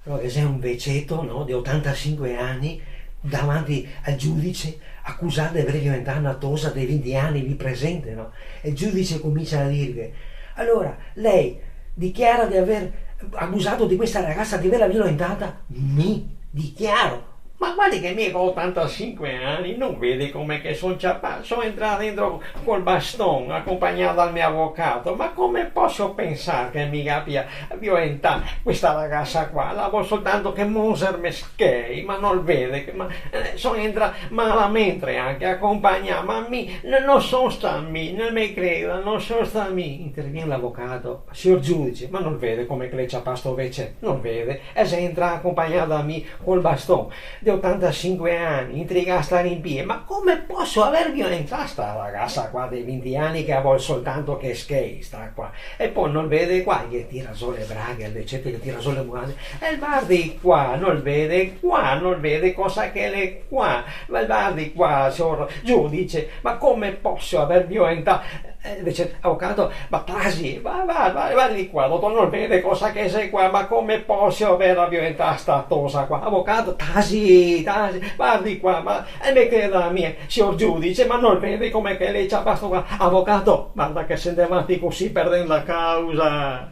No, che sei un vecetto, no, di 85 anni davanti al giudice accusato di aver violentato una tosa dei 20 anni lì presente, no? E il giudice comincia a dirgli, allora, lei dichiara di aver accusato di questa ragazza di averla violentata? Mi dichiaro. Ma guardi che mica ho 85 anni, non vedi come che sono ciapato? Sono entrato dentro col bastone, accompagnato dal mio avvocato. Ma come posso pensare che mica abbia violentato questa ragazza qua? La vuol soltanto che Moser Meschei, ma non vede che sono entrato malamente anche accompagnato. Ma non sono sta a me, non mi creda, non sono sta a me. Interviene l'avvocato, signor giudice, ma non vede come che le ciapasto invece? Non vede? E se entra accompagnato da me col bastone di 85 anni, intriga a stare in piedi, ma come posso aver violentato sta ragazza qua dei 20 anni che vuole soltanto che skate sta qua, e poi non vede qua che tira su le braghe, eccetera, che tira su le mutande, e il Bardi qua non vede qua, non vede cosa che le qua, ma il Bardi qua, signor giudice, ma come posso aver violentato? Invece avvocato, ma tasi, va di qua, dottor, non vede cosa che sei qua, ma come posso aver violentato sta cosa qua? Avvocato, tasi, va di qua, ma mi creda a me, signor giudice, ma non vede come che lei c'ha basta qua? Avvocato, guarda che se ne avanti così perdendo la causa.